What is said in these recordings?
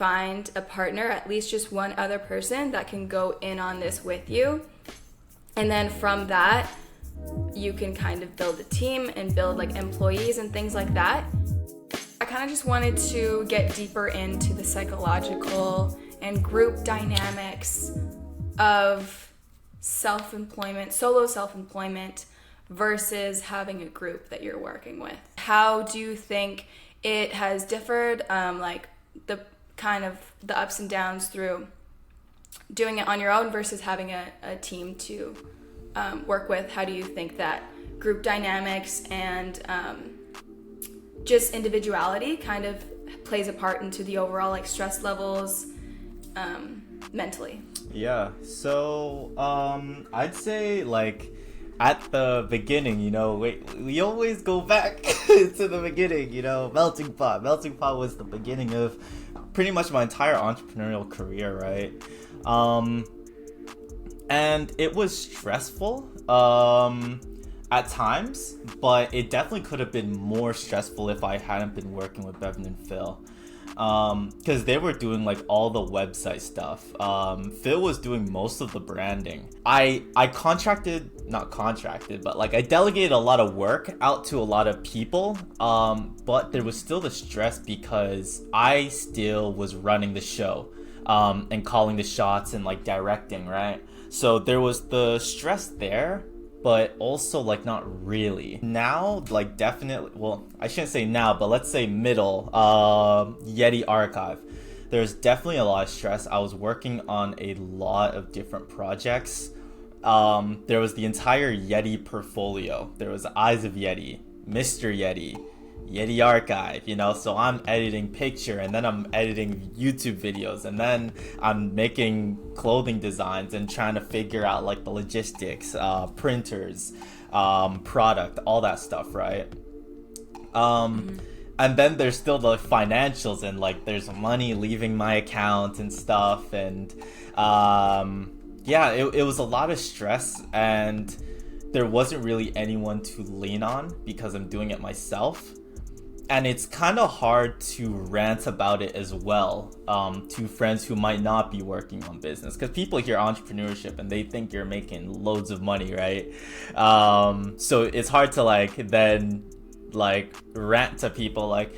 find a partner, at least just one other person that can go in on this with you. And then from that, you can kind of build a team and build like employees and things like that. I kind of just wanted to get deeper into the psychological and group dynamics of self-employment, solo self-employment versus having a group that you're working with. How do you think it has differed, like the kind of the ups and downs through doing it on your own versus having a team to work with? How do you think that group dynamics and just individuality kind of plays a part into the overall like stress levels mentally? Yeah, so I'd say like at the beginning, we always go back to the beginning, melting pot. Melting pot was the beginning of pretty much my entire entrepreneurial career, right? And it was stressful at times, but it definitely could have been more stressful if I hadn't been working with Bevan and Phil. Because they were doing like all the website stuff. Phil was doing most of the branding. I not contracted, but like I delegated a lot of work out to a lot of people. But there was still the stress because I still was running the show, and calling the shots and like directing, right? So there was the stress there, but also like not really. Now, like definitely, well, I shouldn't say now, but let's say middle, Yyetti archive. There's definitely a lot of stress. I was working on a lot of different projects. There was the entire Yyetti portfolio. There was Eyes of Yyetti, Mr.Yyetti, Yyetti archive, so I'm editing picture and then I'm editing YouTube videos and then I'm making clothing designs and trying to figure out like the logistics, printers, product, all that stuff, right? And then there's still the financials and like there's money leaving my account and stuff, and it was a lot of stress, and there wasn't really anyone to lean on because I'm doing it myself. And it's kind of hard to rant about it as well to friends who might not be working on business, because people hear entrepreneurship and they think you're making loads of money, right? So it's hard to like then like rant to people like,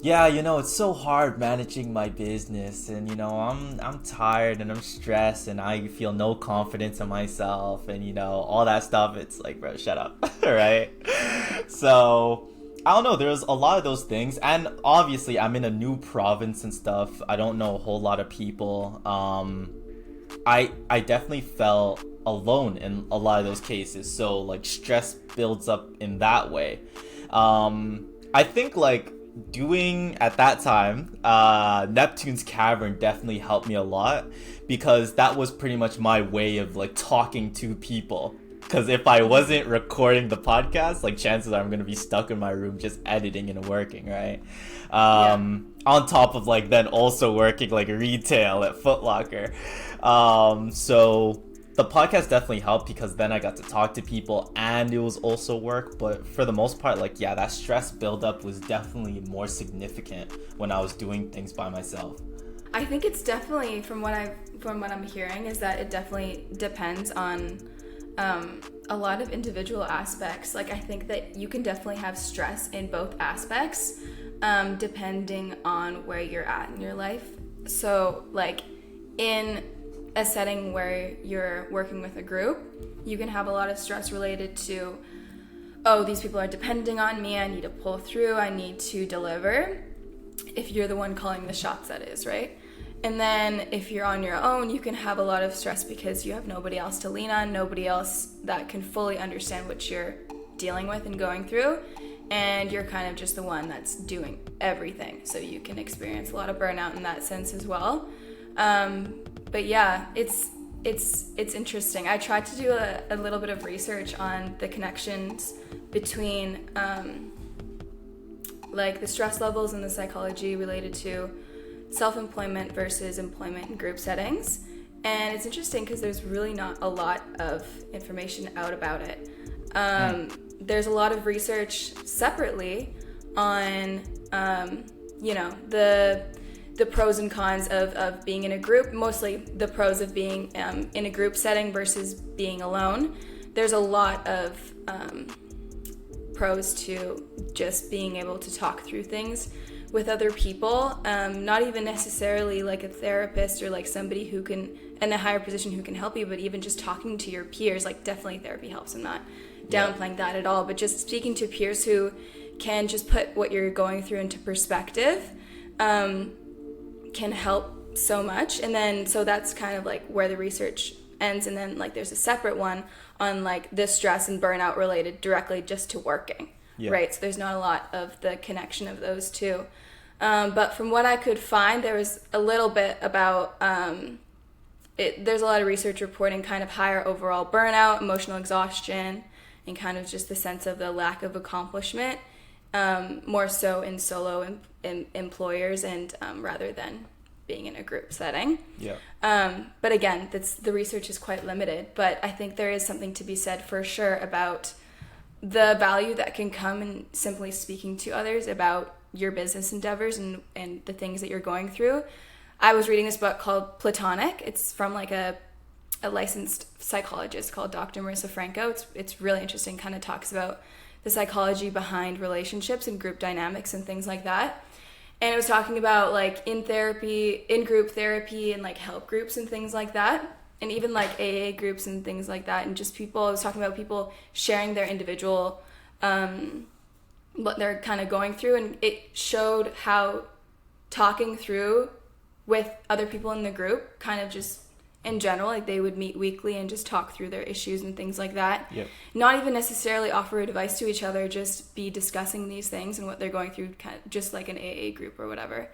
yeah, it's so hard managing my business, and I'm tired and I'm stressed and I feel no confidence in myself and all that stuff. It's like, bro, shut up. Right? So I don't know, there's a lot of those things, and obviously I'm in a new province and stuff. I don't know a whole lot of people. I definitely felt alone in a lot of those cases, so like stress builds up in that way. I think like doing at that time Neptune's Cavern definitely helped me a lot, because that was pretty much my way of like talking to people. Because if I wasn't recording the podcast, like chances are I'm going to be stuck in my room just editing and working, right? On top of like then also working like retail at Foot Locker. So the podcast definitely helped because then I got to talk to people and it was also work. But for the most part, like, yeah, that stress buildup was definitely more significant when I was doing things by myself. I think it's definitely, from what I'm hearing, is that it definitely depends on a lot of individual aspects. Like I think that you can definitely have stress in both aspects, depending on where you're at in your life. So like in a setting where you're working with a group, you can have a lot of stress related to, oh, these people are depending on me, I need to pull through, I need to deliver, if you're the one calling the shots, that is, right? And then if you're on your own, you can have a lot of stress because you have nobody else to lean on, nobody else that can fully understand what you're dealing with and going through, and you're kind of just the one that's doing everything. So you can experience a lot of burnout in that sense as well. But yeah, it's interesting. I tried to do a little bit of research on the connections between like the stress levels and the psychology related to self-employment versus employment in group settings. And it's interesting because there's really not a lot of information out about it. There's a lot of research separately on, the the pros and cons of being in a group, mostly the pros of being in a group setting versus being alone. There's a lot of pros to just being able to talk through things with other people, not even necessarily like a therapist or like somebody who can, in a higher position, who can help you, but even just talking to your peers. Like, definitely therapy helps. I'm not downplaying that at all, but just speaking to peers who can just put what you're going through into perspective can help so much. And then so that's kind of like where the research ends, and then like there's a separate one on like the stress and burnout related directly just to working, right? So there's not a lot of the connection of those two, but from what I could find, there was a little bit about there's a lot of research reporting kind of higher overall burnout, emotional exhaustion, and kind of just the sense of the lack of accomplishment, more so in solo employers and rather than being in a group setting. But again, the research is quite limited, but I think there is something to be said for sure about the value that can come in simply speaking to others about your business endeavors and the things that you're going through. I was reading this book called Platonic. It's from like a licensed psychologist called Dr. Marissa Franco. It's really interesting, kind of talks about the psychology behind relationships and group dynamics and things like that. And it was talking about like in group therapy and like help groups and things like that. And even like AA groups and things like that. And just people, I was talking about people sharing their individual, what they're kind of going through. And it showed how talking through with other people in the group kind of just in general, like they would meet weekly and just talk through their issues and things like that. Not even necessarily offer advice to each other, just be discussing these things and what they're going through, kind of just like an AA group or whatever.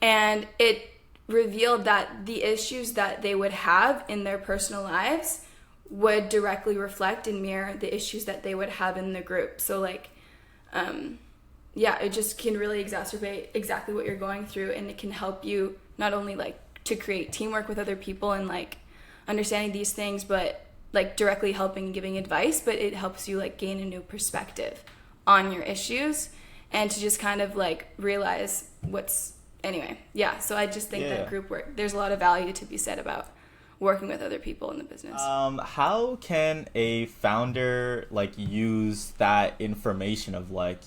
And it revealed that the issues that they would have in their personal lives would directly reflect and mirror the issues that they would have in the group. So like, it just can really exacerbate exactly what you're going through, and it can help you not only like to create teamwork with other people and like understanding these things, but like directly helping and giving advice, but it helps you like gain a new perspective on your issues and to just kind of like realize so I just think that group work, there's a lot of value to be said about working with other people in the business. How can a founder like use that information of like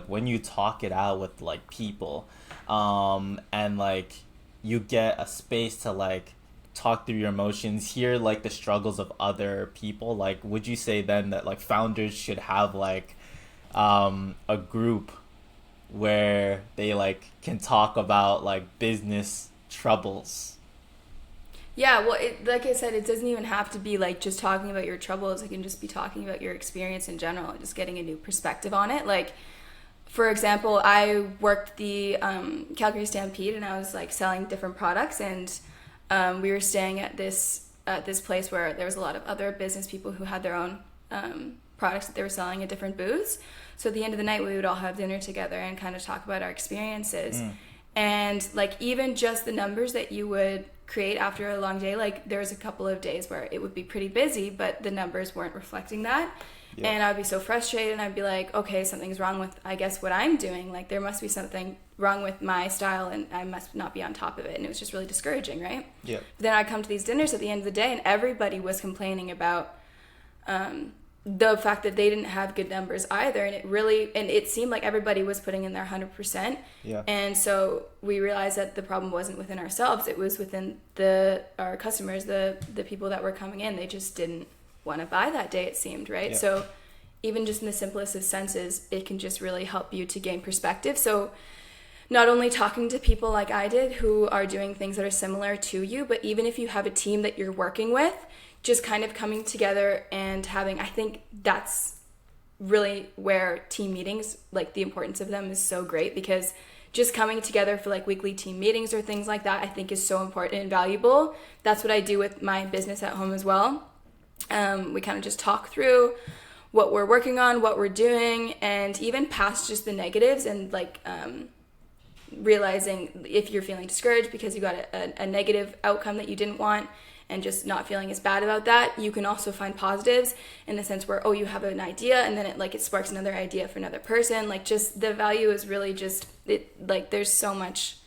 when you talk it out with like people and like you get a space to like talk through your emotions, hear like the struggles of other people, like would you say then that like founders should have like a group where they like can talk about like business troubles? Well, like I said, it doesn't even have to be like just talking about your troubles. It can just be talking about your experience in general and just getting a new perspective on it. Like, for example, I worked the Calgary Stampede, and I was like selling different products, and we were staying at this place where there was a lot of other business people who had their own products that they were selling at different booths. So at the end of the night, we would all have dinner together and kind of talk about our experiences. And like even just the numbers that you would create after a long day, like there was a couple of days where it would be pretty busy, but the numbers weren't reflecting that. And I'd be so frustrated, and I'd be like, okay, something's wrong with, I guess, what I'm doing. Like there must be something wrong with my style, and I must not be on top of it. And it was just really discouraging, right? But then I'd come to these dinners at the end of the day, and everybody was complaining about the fact that they didn't have good numbers either. And it seemed like everybody was putting in their 100%. And so we realized that the problem wasn't within ourselves. It was within our customers, the people that were coming in. They just didn't want to buy that day, it seemed, right? So even just in the simplest of senses, it can just really help you to gain perspective. So not only talking to people like I did who are doing things that are similar to you, but even if you have a team that you're working with, just kind of coming together and having, I think that's really where team meetings, like the importance of them is so great, because just coming together for like weekly team meetings or things like that, I think is so important and valuable. That's what I do with my business at home as well. We kind of just talk through what we're working on, what we're doing, and even past just the negatives, and like realizing if you're feeling discouraged because you got a negative outcome that you didn't want, and just not feeling as bad about that. You can also find positives in the sense where, you have an idea, and then it sparks another idea for another person. Like just the value is really just, there's so much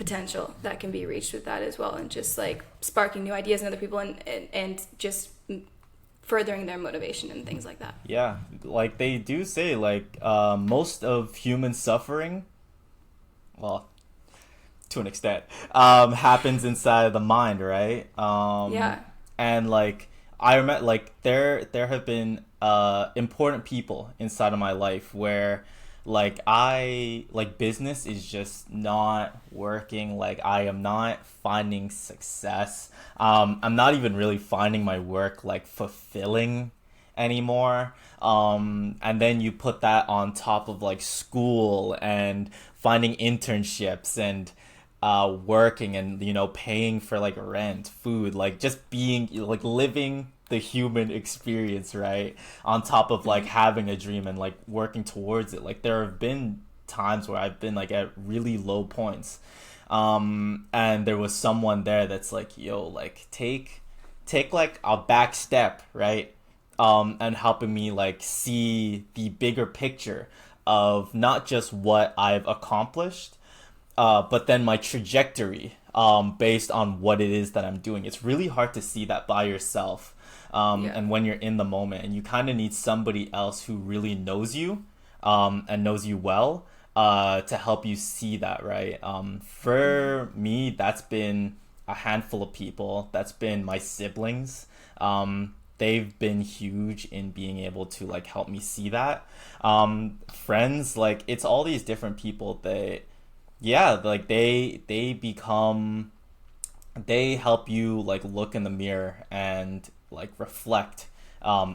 potential that can be reached with that as well, and just like sparking new ideas in other people, and just furthering their motivation and things like that. Yeah, like they do say, like most of human suffering, well, to an extent, happens inside of the mind, right? Yeah. And like I remember, like there have been important people inside of my life where like business is just not working. Like I am not finding success. I'm not even really finding my work like fulfilling anymore. And then you put that on top of like school and finding internships and working and, you know, paying for like rent, food, like just being like living the human experience, right? On top of like having a dream and like working towards it. Like there have been times where I've been like at really low points. And there was someone there that's like, yo, like take like a back step, right? And helping me like see the bigger picture of not just what I've accomplished, but then my trajectory, based on what it is that I'm doing. It's really hard to see that by yourself. And when you're in the moment, and you kind of need somebody else who really knows you, and knows you well, to help you see that, right? For me, that's been a handful of people. That's been my siblings. They've been huge in being able to like help me see that. Friends, like it's all these different people that, yeah, like they help you like look in the mirror and like reflect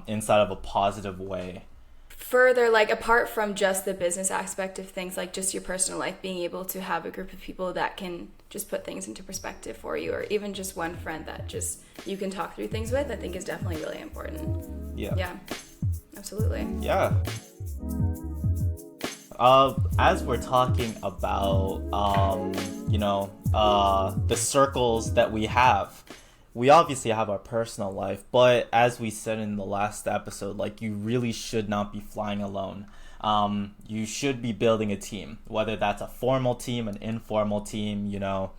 inside of a positive way. Further, like apart from just the business aspect of things, like just your personal life, being able to have a group of people that can just put things into perspective for you, or even just one friend that just you can talk through things with, I think is definitely really important. Yeah, absolutely. Yeah. As we're talking about the circles that we obviously have our personal life, but as we said in the last episode, like you really should not be flying alone. You should be building a team, whether that's a formal team, an informal team, you know,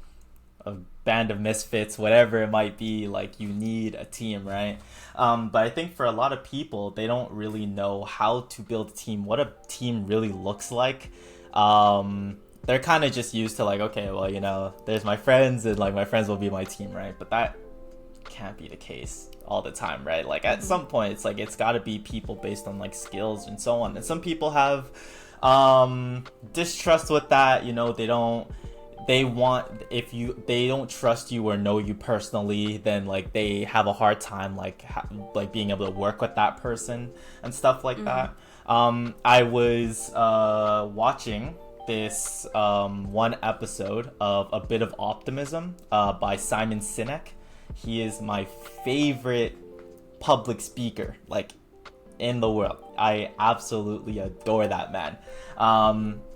a band of misfits, whatever it might be. Like you need a team, right? But I think for a lot of people, they don't really know how to build a team, what a team really looks like. They're kind of just used to like, okay, well, you know, there's my friends and like my friends will be my team, right? But that can't be the case all the time, right? Like at some point it's like it's got to be people based on like skills and so on, and some people have distrust with that, you know. They don't trust you or know you personally, then like they have a hard time like being able to work with that person and stuff like that. I was watching this one episode of A Bit of Optimism by Simon Sinek. He is my favorite public speaker, like, in the world. I absolutely adore that man.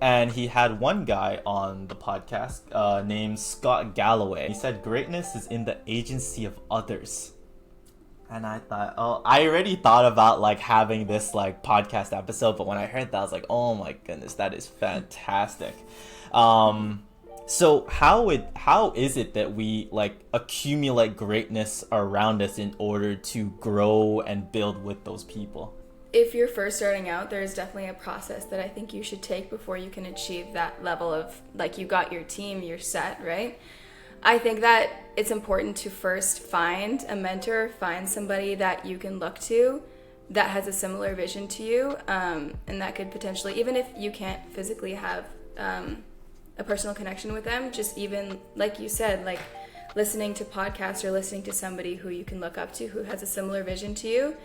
And he had one guy on the podcast named Scott Galloway. He said, greatness is in the agency of others. And I thought, I already thought about like having this like podcast episode, but when I heard that, I was like, oh my goodness, that is fantastic. So how is it that we like accumulate greatness around us in order to grow and build with those people? If you're first starting out, there's definitely a process that I think you should take before you can achieve that level of like you got your team, you're set, right? I think that it's important to first find a mentor, find somebody that you can look to that has a similar vision to you, and that could potentially, even if you can't physically have a personal connection with them, just even like you said, like listening to podcasts or listening to somebody who you can look up to who has a similar vision to you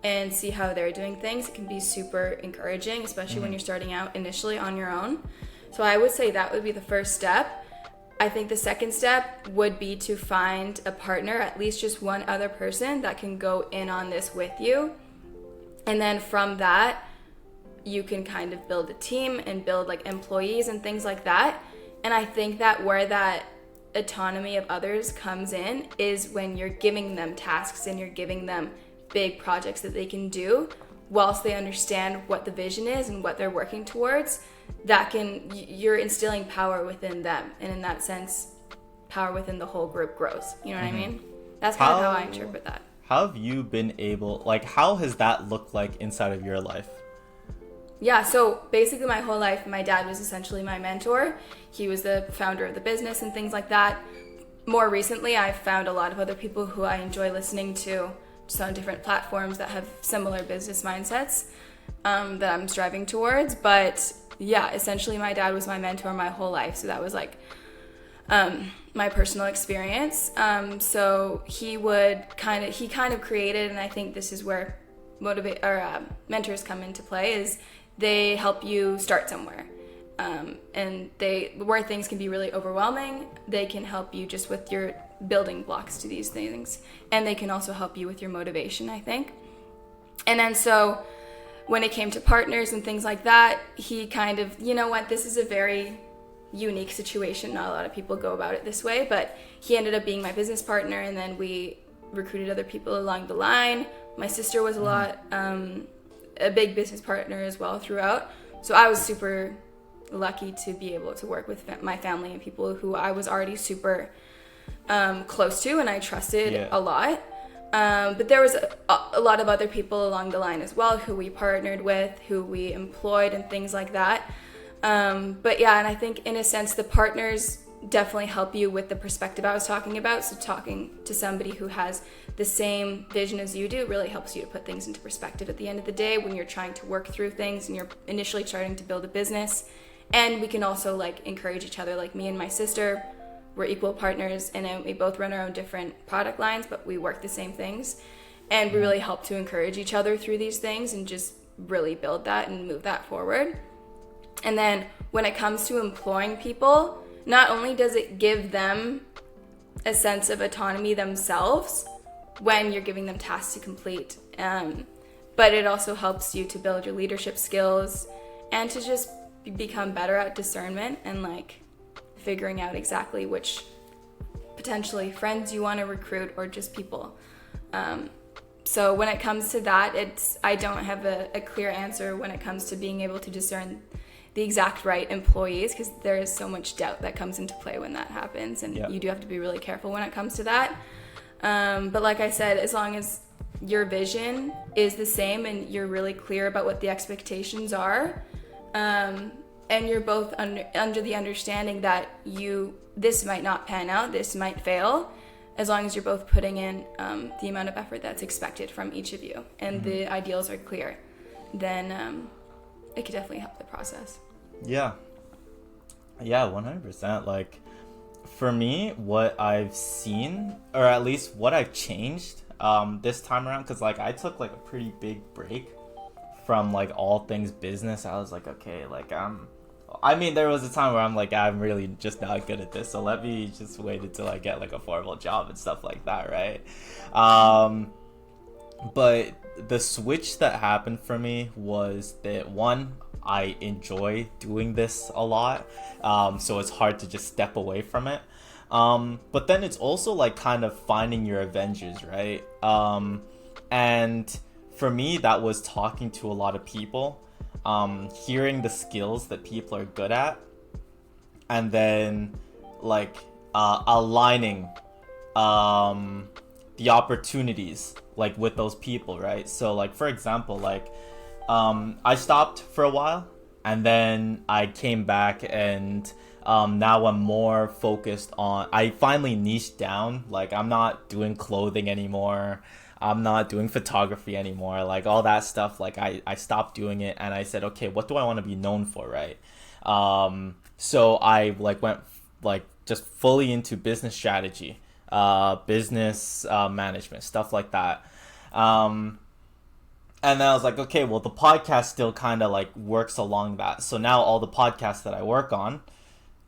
and see how they're doing things. It can be super encouraging, especially when you're starting out initially on your own. So I would say that would be the first step. I think the second step would be to find a partner, at least just one other person that can go in on this with you. And then from that, you can kind of build a team and build like employees and things like that. And I think that where that autonomy of others comes in is when you're giving them tasks and you're giving them big projects that they can do whilst they understand what the vision is and what they're working towards. you're instilling power within them, and in that sense, power within the whole group grows. You know what I mean? That's kind of how I interpret that. How have you been able, like, how has that looked like inside of your life? Yeah, so basically my whole life, my dad was essentially my mentor. He was the founder of the business and things like that. More recently, I've found a lot of other people who I enjoy listening to just on different platforms that have similar business mindsets that I'm striving towards. But yeah, essentially my dad was my mentor my whole life. So that was like my personal experience. So he kind of created, and I think this is where mentors come into play, is they help you start somewhere. And where things can be really overwhelming, they can help you just with your building blocks to these things. And they can also help you with your motivation, I think. And then so when it came to partners and things like that, he kind of, you know what, this is a very unique situation. Not a lot of people go about it this way, but he ended up being my business partner, and then we recruited other people along the line. My sister was a big business partner as well throughout. So I was super lucky to be able to work with my family and people who I was already super close to and I trusted a lot. But there was a lot of other people along the line as well who we partnered with, who we employed and things like that. But yeah, and I think in a sense the partners definitely help you with the perspective I was talking about. So talking to somebody who has the same vision as you do really helps you to put things into perspective at the end of the day when you're trying to work through things and you're initially starting to build a business. And we can also like encourage each other. Like me and my sister, we're equal partners, and we both run our own different product lines, but we work the same things. And we really help to encourage each other through these things and just really build that and move that forward. And then when it comes to employing people, not only does it give them a sense of autonomy themselves when you're giving them tasks to complete, but it also helps you to build your leadership skills and to just become better at discernment and like figuring out exactly which potentially friends you want to recruit or just people. So when it comes to that, I don't have a clear answer when it comes to being able to discern the exact right employees, because there is so much doubt that comes into play when that happens, and you do have to be really careful when it comes to that. But like I said, as long as your vision is the same and you're really clear about what the expectations are, and you're both under the understanding that this might not pan out, this might fail, as long as you're both putting in the amount of effort that's expected from each of you and the ideals are clear, then it could definitely help the process. Yeah, 100%. Like for me, what I've seen, or at least what I've changed this time around, because like I took like a pretty big break from like all things business. I was like, okay, like I mean, there was a time where I'm like, I'm really just not good at this, so let me just wait until I get like a formal job and stuff like that, right? But the switch that happened for me was that, one, I enjoy doing this a lot, so it's hard to just step away from it. But then it's also like kind of finding your Avengers, right? And for me, that was talking to a lot of people, hearing the skills that people are good at, and then like aligning the opportunities like with those people, right? So like for example, like I stopped for a while and then I came back, and now I'm more focused on, I finally niched down. Like I'm not doing clothing anymore, I'm not doing photography anymore, like all that stuff. Like I stopped doing it, and I said, okay, what do I want to be known for, right? So I like went like just fully into business strategy, business management, stuff like that. And then I was like, okay, well, the podcast still kind of like works along that. So now all the podcasts that I work on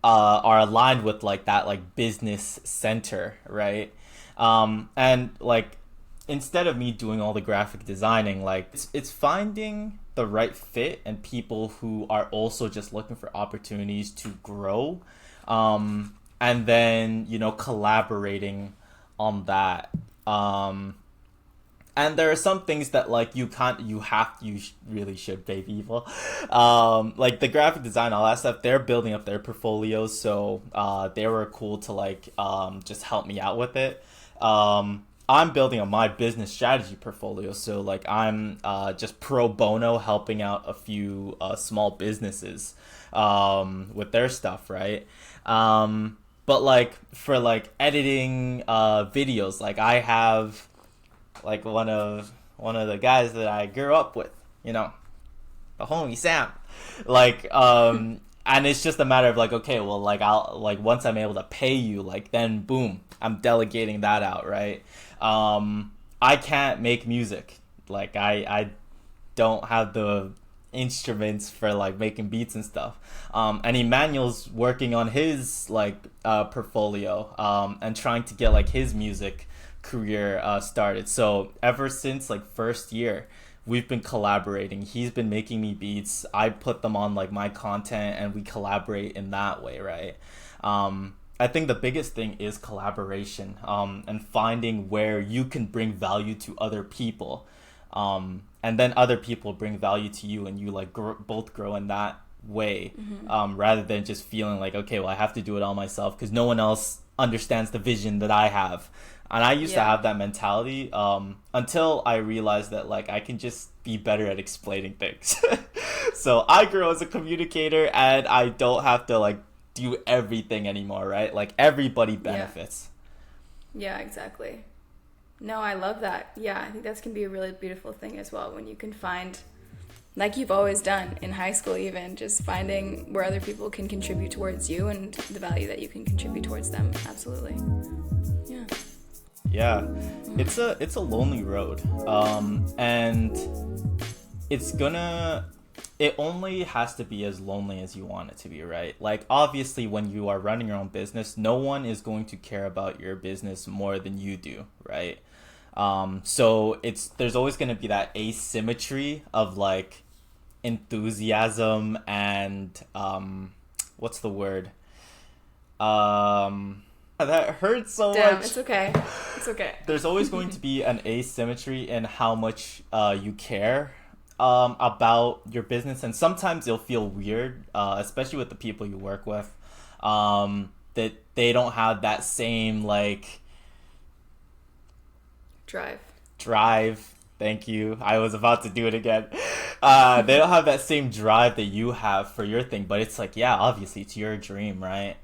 are aligned with like that like business center, right? And like instead of me doing all the graphic designing, like it's finding the right fit and people who are also just looking for opportunities to grow, and then, you know, collaborating on that. And there are some things that like really should pay people. Like the graphic design, all that stuff, they're building up their portfolios. So they were cool to like just help me out with it. I'm building on my business strategy portfolio. So like I'm just pro bono helping out a few small businesses with their stuff, right? But like for like editing videos, like I have like one of the guys that I grew up with, you know, the homie Sam. Like and it's just a matter of like, okay, well, like I'll like once I'm able to pay you, like then boom, I'm delegating that out, right? I can't make music. Like I don't have the instruments for like making beats and stuff. And Emmanuel's working on his like portfolio and trying to get like his music career started. So ever since like first year, we've been collaborating. He's been making me beats. I put them on like my content and we collaborate in that way, right? I think the biggest thing is collaboration and finding where you can bring value to other people. And then other people bring value to you and you like both grow in that way, rather than just feeling like, okay, well, I have to do it all myself because no one else understands the vision that I have. And I used to have that mentality until I realized that like I can just be better at explaining things. So I grow as a really and I don't have to like do everything anymore, right? Like everybody benefits. Yeah, exactly. No, I love that. Yeah, I think that can be a really beautiful thing as well when you can find, like you've always done in high school even, just finding where other people can contribute towards you and the value that you can contribute towards them. Absolutely. Yeah. Yeah, it's a lonely road, and it only has to be as lonely as you want it to be, right? Like obviously when you are running your own business, no one is going to care about your business more than you do, right? So there's always going to be that asymmetry of like enthusiasm and what's the word? That hurts so much. It's okay. It's okay. There's always going to be an asymmetry in how much you care about your business, and sometimes it'll feel weird, especially with the people you work with, that they don't have that same like drive. Thank you. I was about to do it again. They don't have that same drive that you have for your thing, but it's like, yeah, obviously it's your dream, right?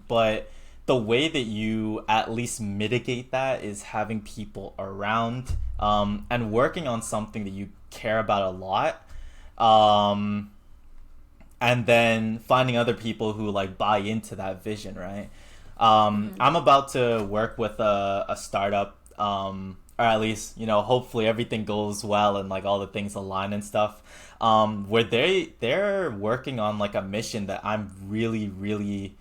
But the way that you at least mitigate that is having people around and working on something that you care about a lot, and then finding other people who like buy into that vision, right? I'm about to work with a startup, or at least, you know, hopefully everything goes well and like all the things align and stuff, where they're working on like a mission that I'm really, really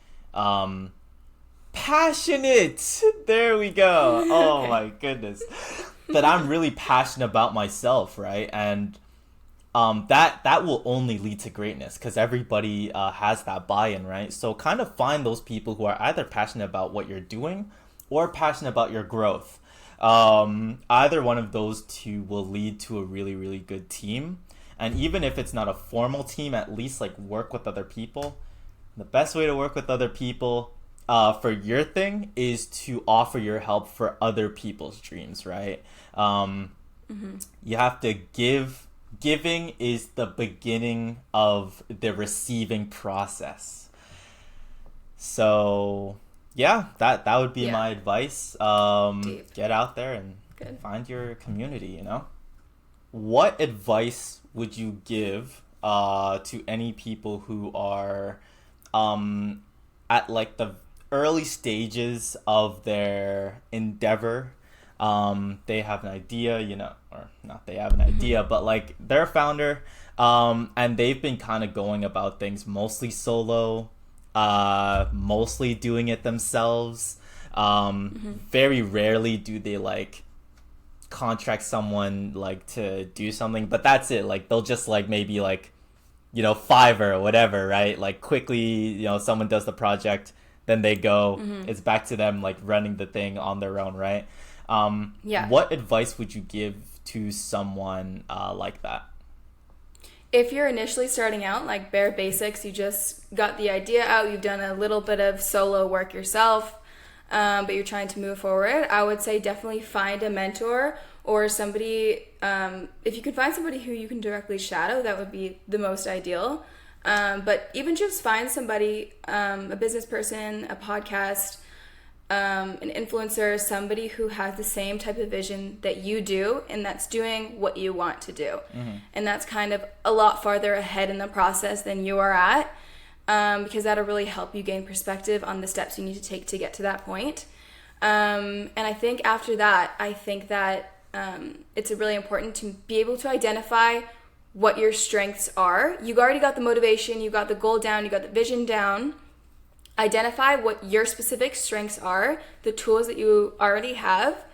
passionate. There we go. Oh my goodness. That I'm really passionate about myself, right? And that will only lead to greatness because everybody has that buy-in, right? So kind of find those people who are either passionate about what you're doing or passionate about your growth. Either one of those two will lead to a really, really good team. And even if it's not a formal team, at least like work with other people. The best way to work with other people for your thing is to offer your help for other people's dreams, right? You have to give. Giving is the beginning of the receiving process. So yeah, that would be my advice. Get out there and find your community, you know? What advice would you give to any people who are at like the early stages of their endeavor? They have an idea, you know, or not they have an idea, but like they're a founder, and they've been kind of going about things mostly solo, mostly doing it themselves. Very rarely do they like contract someone like to do something, but that's it. Like they'll just like maybe like, you know, Fiverr or whatever, right? Like quickly, you know, someone does the project, then they go. It's back to them like running the thing on their own, right? What advice would you give to someone like that? If you're initially starting out, like bare basics, you just got the idea out, you've done a little bit of solo work yourself, but you're trying to move forward, I would say definitely find a mentor or somebody. If you can find somebody who you can directly shadow, that would be the most ideal. But even just find somebody, a business person, a podcast, an influencer, somebody who has the same type of vision that you do and that's doing what you want to do. And that's kind of a lot farther ahead in the process than you are at, because that'll really help you gain perspective on the steps you need to take to get to that point. And I think after that, it's really important to be able to identify what your strengths are. You already got the motivation, you got the goal down, you got the vision down. Identify what your specific strengths are, the tools that you already have,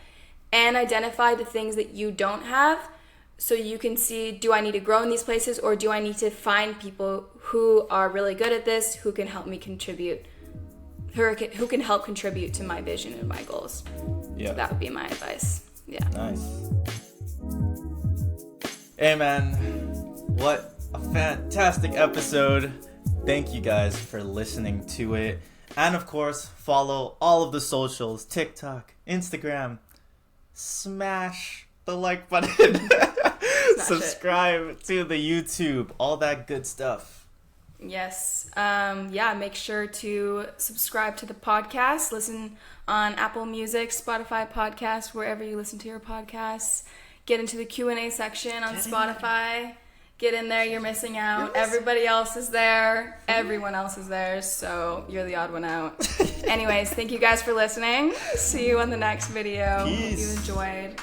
and identify the things that you don't have, so you can see, do I need to grow in these places, or do I need to find people who are really good at this, who can help me contribute, who can help contribute to my vision and my goals. So that would be my advice. Yeah. Nice. Hey man, what a fantastic episode. Thank you guys for listening to it. And of course, follow all of the socials, TikTok, Instagram. Smash the like button. Subscribe to the YouTube, all that good stuff. Yes. Make sure to subscribe to the podcast. Listen on Apple Music, Spotify podcast, wherever you listen to your podcasts. Get into the Q&A section on Spotify. Get in there, you're missing out. Everybody else is there. Everyone else is there, so you're the odd one out. Anyways, thank you guys for listening. See you on the next video. Peace. Hope you enjoyed.